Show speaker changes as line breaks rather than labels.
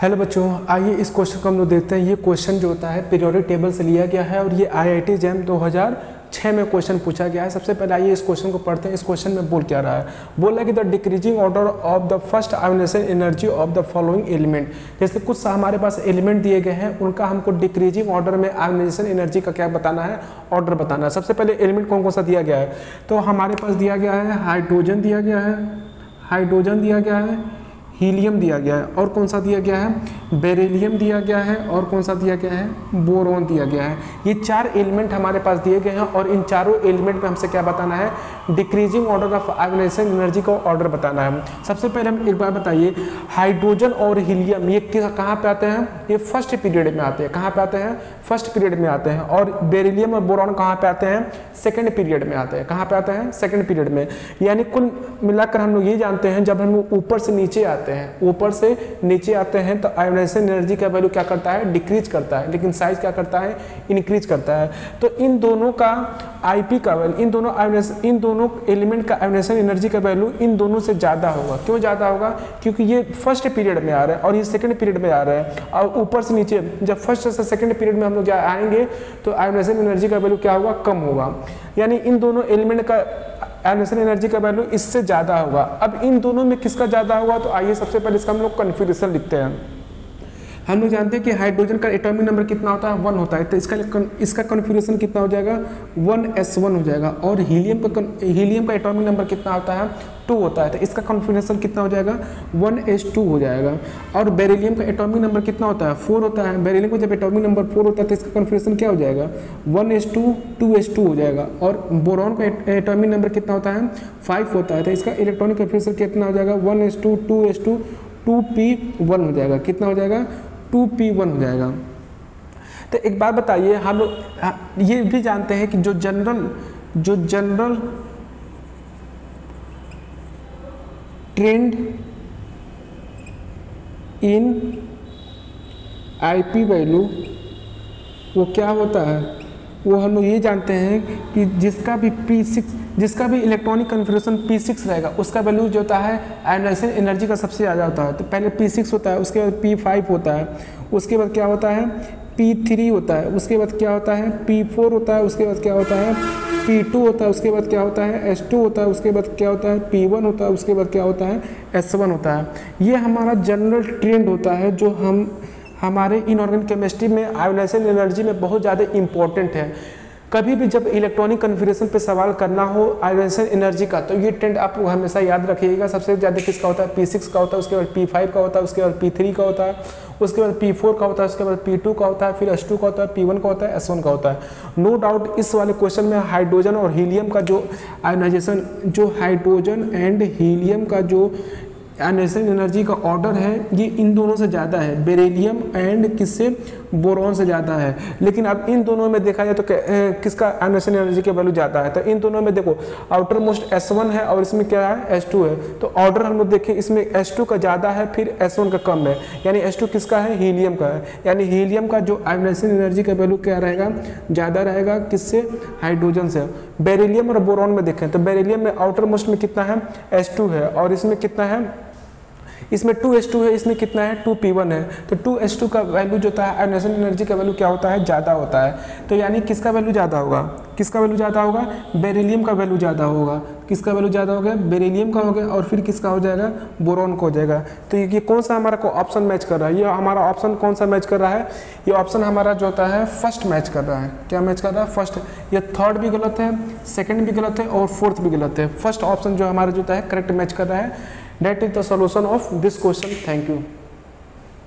Hello बच्चों, आइए इस क्वेश्चन को हम लोग देखते हैं। ये क्वेश्चन जो होता है पीरियोडिक टेबल से लिया गया है और ये IIT JAM 2006 में क्वेश्चन पूछा गया है। सबसे पहले आइए इस क्वेश्चन को पढ़ते हैं। इस क्वेश्चन में बोल क्या रहा है, बोला कि the decreasing order of the first ionization energy of the following element. जैसे कुछ हमारे पास एलिमेंट दिए गए हैं, उनका हमको डिक्रीजिंग ऑर्डर में आयोनाइजेशन एनर्जी का क्या बताना है, ऑर्डर बताना है। सबसे पहले एलिमेंट कौन कौन सा दिया गया है, तो हमारे पास दिया गया है हाइड्रोजन दिया गया है, हाइड्रोजन दिया गया है, हीलियम दिया गया है, और कौन सा दिया गया है, बेरिलियम दिया गया है, और कौन सा दिया गया है, बोरॉन दिया गया है। ये चार एलिमेंट हमारे पास दिए गए हैं और इन चारों एलिमेंट पे हमसे क्या बताना है, decreasing order of ionization energy का ऑर्डर बताना है। सबसे पहले हम एक बार बताइए, हाइड्रोजन और हीलियम ये कहाँ पे आते हैं, ये फर्स्ट पीरियड में आते हैं। कहाँ पे आते हैं, फर्स्ट पीरियड में आते हैं। और बेरिलियम और बोरॉन कहाँ पे आते हैं, सेकेंड पीरियड में आते हैं। कहाँ पे आते हैं, सेकेंड पीरियड में। यानी कुल मिलाकर हम लोग ये जानते हैं, जब हम ऊपर से नीचे आते हैं, ऊपर से नीचे आते हैं तो आयोनाइजेशन एनर्जी का वैल्यू क्या करता है, डिक्रीज करता है, लेकिन साइज क्या करता है, इंक्रीज करता है। तो इन दोनों का आईपी का वैल्यू, इन दोनों एलिमेंट का आयोनाइजेशन एनर्जी का वैल्यू इन दोनों से ज़्यादा होगा। क्यों ज़्यादा होगा, क्योंकि ये फर्स्ट पीरियड में आ रहा है और ये सेकंड पीरियड में आ रहा है। और ऊपर से नीचे जब फर्स्ट से सेकंड पीरियड में हम लोग आएंगे तो आयोनाइजेशन एनर्जी का वैल्यू क्या होगा, कम होगा। यानी इन दोनों एलिमेंट का आयोनाइजेशन एनर्जी का वैल्यू इससे ज़्यादा होगा। अब इन दोनों में किसका ज़्यादा होगा, तो आइए सबसे पहले इसका हम लोग कन्फिगरेशन लिखते हैं। हम लोग जानते हैं कि हाइड्रोजन का एटॉमिक नंबर कितना होता है, 1 होता है, तो इसका कन्फिगरेशन कितना हो जाएगा, 1s1 हो जाएगा। और हीलियम का एटॉमिक नंबर कितना होता है, 2 होता है, तो इसका कन्फिगरेशन कितना हो जाएगा, 1s2 हो जाएगा। और बेरिलियम का एटॉमिक नंबर कितना होता है, 4 होता है। बेरिलियम का जब एटॉमिक नंबर 4 होता है तो इसका कन्फिगरेशन क्या हो जाएगा, 1s2 2s2 हो जाएगा। और बोरॉन का एटॉमिक नंबर कितना होता है, 5 होता है, तो इसका इलेक्ट्रॉनिक कन्फिगरेशन कितना हो जाएगा, 1s2 2s2 2p1 हो जाएगा। कितना हो जाएगा, 2p1 हो जाएगा। तो एक बात बताइए, हम लोग ये भी जानते हैं कि जो जनरल ट्रेंड इन आईपी वैल्यू वो क्या होता है, वो हम लोग ये जानते हैं कि जिसका भी इलेक्ट्रॉनिक कन्फिगरेशन P6 रहेगा उसका वैल्यू जो होता है आयोनाइजेशन एनर्जी का सबसे ज़्यादा होता है। तो पहले P6 होता है, उसके बाद P5 होता है, उसके बाद क्या होता है, P3 होता है, उसके बाद क्या होता है, P4 होता है, उसके बाद क्या होता है, P2 होता है, उसके बाद क्या होता है, S2 होता है, उसके बाद क्या होता है, P1 होता है, उसके बाद क्या होता है, S1 होता है। ये हमारा जनरल ट्रेंड होता है जो हमारे इनऑर्गेनिक केमिस्ट्री में आयोनाइजेशन एनर्जी में बहुत ज़्यादा इंपॉर्टेंट है। कभी भी जब इलेक्ट्रॉनिक कन्फिगरेशन पे सवाल करना हो आयोनाइजेशन एनर्जी का, तो ये ट्रेंड आप हमेशा याद रखिएगा। सबसे ज़्यादा किसका होता है, P6 का होता है, उसके बाद P5 का होता है, उसके बाद P3 का होता है, उसके बाद P4 का होता है, उसके बाद P2 का होता है, फिर S2 का होता है, P1 का होता है, S1 का होता है। नो डाउट इस वाले क्वेश्चन में हाइड्रोजन और हीलियम का जो आयोनाइजेशन, जो हाइड्रोजन एंड हीलियम का जो आयोनाइजेशन एनर्जी का ऑर्डर है ये इन दोनों से ज़्यादा है, बेरिलियम एंड किससे, बोरॉन से ज़्यादा है। लेकिन अब इन दोनों में देखा जाए तो किसका आयोनाइजेशन एनर्जी की वैल्यू ज़्यादा है, तो इन दोनों में देखो आउटर मोस्ट S1 है और इसमें क्या है, S2 है। तो ऑर्डर हम लोग देखें, इसमें S2 का ज़्यादा है, फिर S1 का कम है, यानी S2 किसका है, हीलियम का है। यानी हीलियम का जो आयोनाइजेशन एनर्जी का वैल्यू क्या रहेगा, ज़्यादा रहेगा, किससे, हाइड्रोजन से। बेरिलियम और बोरॉन में देखें तो बेरिलियम में आउटर मोस्ट में कितना है, S2 है, और इसमें कितना है, इसमें 2s2 है, इसमें कितना है, 2p1 है। तो 2s2 का वैल्यू जो होता है आयोनाइजेशन एनर्जी का वैल्यू क्या होता है, ज़्यादा होता है। तो यानी किसका वैल्यू ज़्यादा होगा, किसका वैल्यू ज़्यादा होगा, बेरिलियम का वैल्यू ज़्यादा होगा। किसका वैल्यू ज़्यादा होगा, बेरिलियम का हो गया, और फिर किसका हो जाएगा, बोरॉन का हो जाएगा। तो ये कौन सा हमारा ऑप्शन मैच कर रहा है, ये हमारा ऑप्शन कौन सा मैच कर रहा है, ये ऑप्शन हमारा जो होता है फर्स्ट मैच कर रहा है। क्या मैच कर रहा है, फर्स्ट। ये थर्ड भी गलत है, सेकेंड भी गलत है, और फोर्थ भी गलत है। फर्स्ट ऑप्शन जो हमारा जो होता है करेक्ट मैच कर रहा है। That is the solution of this question. Thank you.